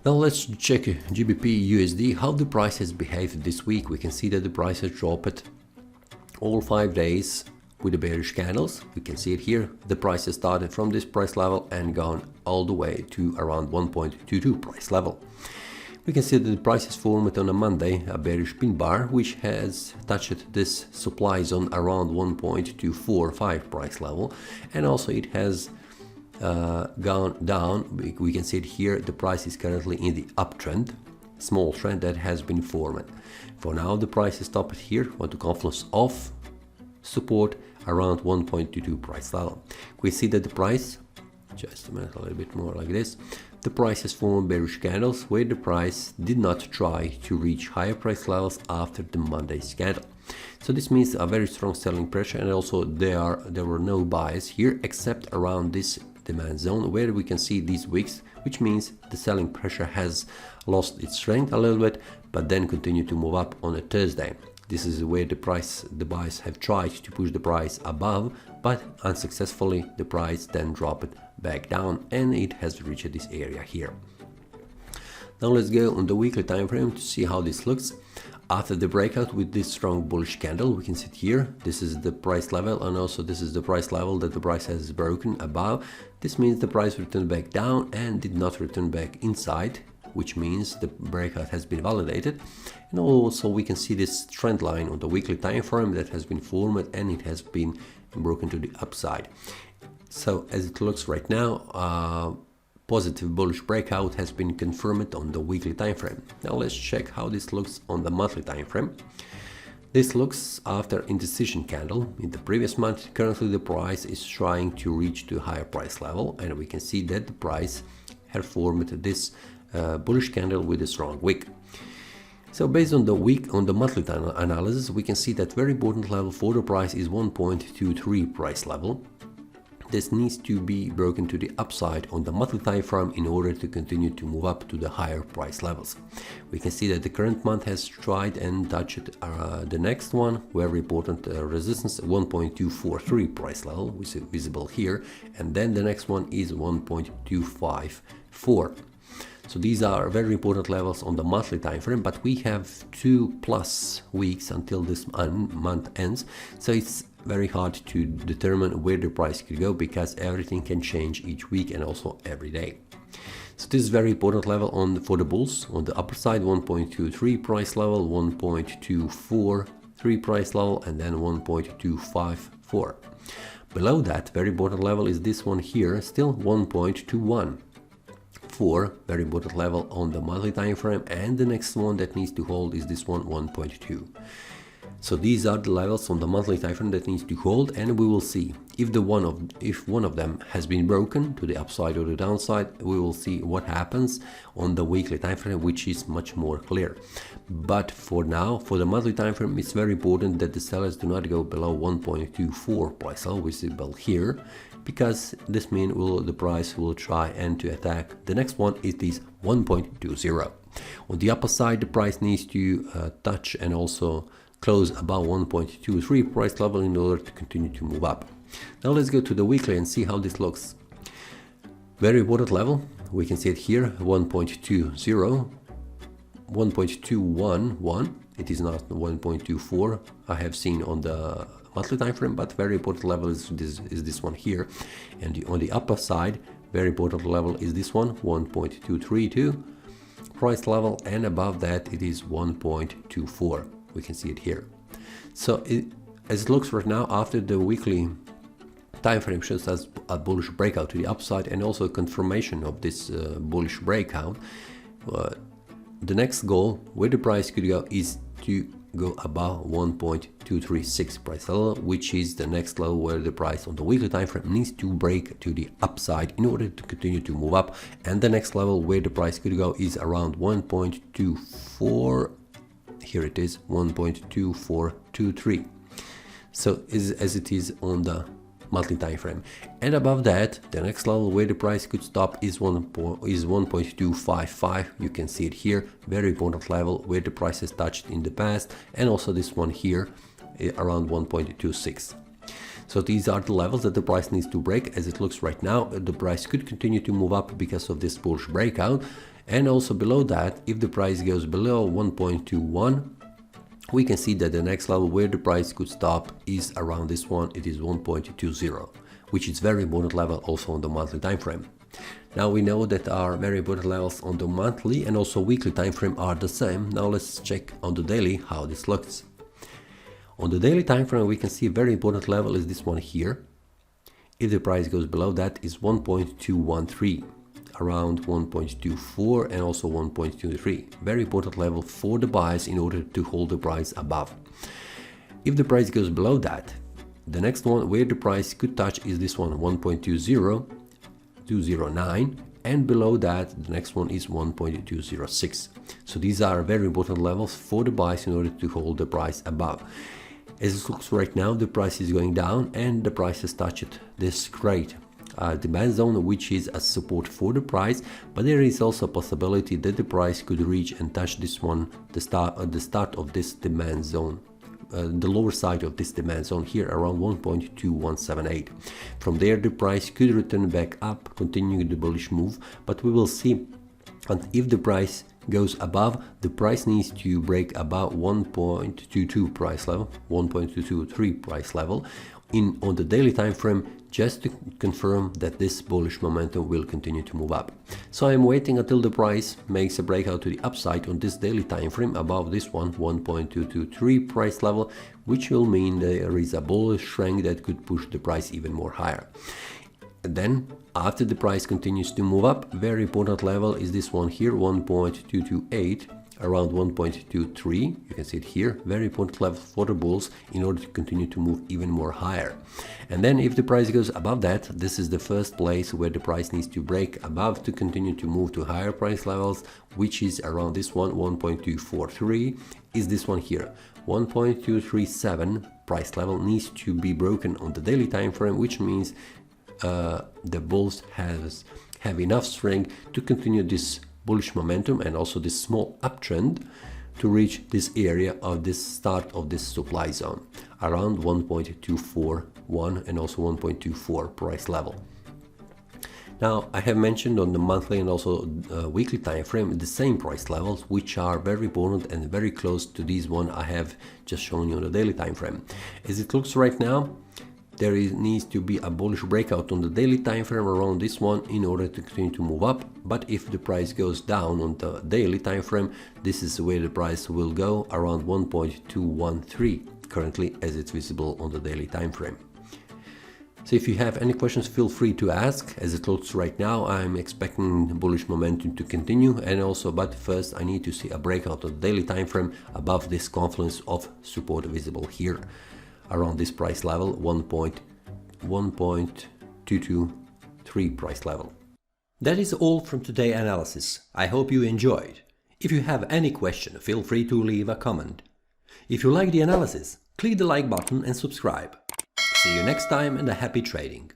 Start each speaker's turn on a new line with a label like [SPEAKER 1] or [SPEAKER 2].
[SPEAKER 1] Now let's check GBPUSD, how the price has behaved this week. We can see that the price has dropped all 5 days with the bearish candles. We can see it here. The price has started from this price level and gone all the way to around 1.22 price level. We can see that the price is formed on a Monday, a bearish pin bar, which has touched this supply zone around 1.245 price level, and also it has gone down. We can see it here. The price is currently in the uptrend, small trend that has been formed. For now, the price is stopped here on the confluence of support around 1.22 price level. We see that the price, just a minute, a little bit more like this. The price has formed bearish candles where the price did not try to reach higher price levels after the Monday's candle. So this means a very strong selling pressure, and also there were no buys here except around this demand zone where we can see these wicks, which means the selling pressure has lost its strength a little bit, but then continued to move up on a Thursday. This is where the buys have tried to push the price above, but unsuccessfully the price then dropped back down and it has reached this area here. Now let's go on the weekly time frame to see how this looks. After the breakout with this strong bullish candle, we can see it here. This is the price level, and also this is the price level that the price has broken above. This means the price returned back down and did not return back inside, which means the breakout has been validated. And also we can see this trend line on the weekly time frame that has been formed and it has been broken to the upside. So as it looks right now, positive bullish breakout has been confirmed on the weekly time frame. Now let's check how this looks on the monthly time frame. This looks after indecision candle in the previous month. Currently the price is trying to reach to a higher price level, and we can see that the price has formed this bullish candle with a strong wick. So based on the monthly time analysis, we can see that very important level for the price is 1.23 price level. This needs to be broken to the upside on the monthly time frame in order to continue to move up to the higher price levels. We can see that the current month has tried and touched the next one, very important resistance 1.243 price level, which is visible here, and then the next one is 1.254. So these are very important levels on the monthly time frame, but we have 2+ weeks until this month ends, so it's very hard to determine where the price could go because everything can change each week and also every day. So this is very important level for the bulls. On the upper side, 1.23 price level, 1.243 price level, and then 1.254. Below that, very important level is this one here, still 1.21. Very important level on the monthly time frame, and the next one that needs to hold is this one, 1.2. So these are the levels on the monthly time frame that needs to hold, and we will see if one of them has been broken to the upside or the downside. We will see what happens on the weekly time frame, which is much more clear. But for now, for the monthly time frame, it's very important that the sellers do not go below 1.24 price level visible here, because this means the price will try and to attack. The next one is this 1.20. On the upper side, the price needs to touch and also close above 1.23 price level in order to continue to move up. Now let's go to the weekly and see how this looks. Very important level, we can see it here, 1.20, 1.211. It is not 1.24 I have seen on the monthly time frame, but very important level is this one here. And on the upper side, very important level is this one, 1.232 price level, and above that it is 1.24. We can see it here. So as it looks right now, after the weekly time frame shows us a bullish breakout to the upside and also a confirmation of this bullish breakout, the next goal where the price could go is to go above 1.236 price level, which is the next level where the price on the weekly time frame needs to break to the upside in order to continue to move up. And the next level where the price could go is around 1.24. Here it is, 1.2423. So as it is on the monthly time frame. And above that, the next level where the price could stop is 1.255. You can see it here, very important level where the price has touched in the past, and also this one here around 1.26. So these are the levels that the price needs to break. As it looks right now, the price could continue to move up because of this bullish breakout. And also below that, if the price goes below 1.21, we can see that the next level where the price could stop is around this one. It is 1.20, which is very important level also on the monthly time frame. Now we know that our very important levels on the monthly and also weekly time frame are the same. Now let's check on the daily how this looks. On the daily time frame, we can see a very important level is this one here. If the price goes below that, is 1.213, around 1.24 and also 1.23. Very important level for the buyers in order to hold the price above. If the price goes below that, the next one where the price could touch is this one, 1.20, 209, and below that the next one is 1.206. So these are very important levels for the buyers in order to hold the price above. As it looks right now, the price is going down and the price has touched this great demand zone, which is a support for the price, but there is also a possibility that the price could reach and touch this one, the start of this demand zone, the lower side of this demand zone here around 1.2178. From there the price could return back up, continuing the bullish move, but we will see. And if the price goes above, the price needs to break above 1.22 price level, 1.223 price level on the daily time frame, just to confirm that this bullish momentum will continue to move up. So I'm waiting until the price makes a breakout to the upside on this daily time frame above this one, 1.223 price level, which will mean there is a bullish trend that could push the price even more higher. Then after the price continues to move up, very important level is this one here, 1.228, around 1.23. You can see it here, very important level for the bulls in order to continue to move even more higher. And then if the price goes above that, this is the first place where the price needs to break above to continue to move to higher price levels, which is around this one, 1.243, is this one here. 1.237 price level needs to be broken on the daily time frame, which means the bulls have enough strength to continue this bullish momentum and also this small uptrend to reach this area of this start of this supply zone around 1.241 and also 1.24 price level. Now I have mentioned on the monthly and also weekly time frame the same price levels, which are very important and very close to these one I have just shown you on the daily time frame. As it looks right now, there needs to be a bullish breakout on the daily time frame around this one in order to continue to move up. But if the price goes down on the daily time frame, this is where the price will go around 1.213 currently, as it's visible on the daily time frame. So if you have any questions, feel free to ask. As it looks right now, I'm expecting the bullish momentum to continue, and also, but first I need to see a breakout of the daily time frame above this confluence of support visible here around this price level, 1.223 price level. That is all from today's analysis. I hope you enjoyed. If you have any question, feel free to leave a comment. If you like the analysis, click the like button and subscribe. See you next time and happy trading.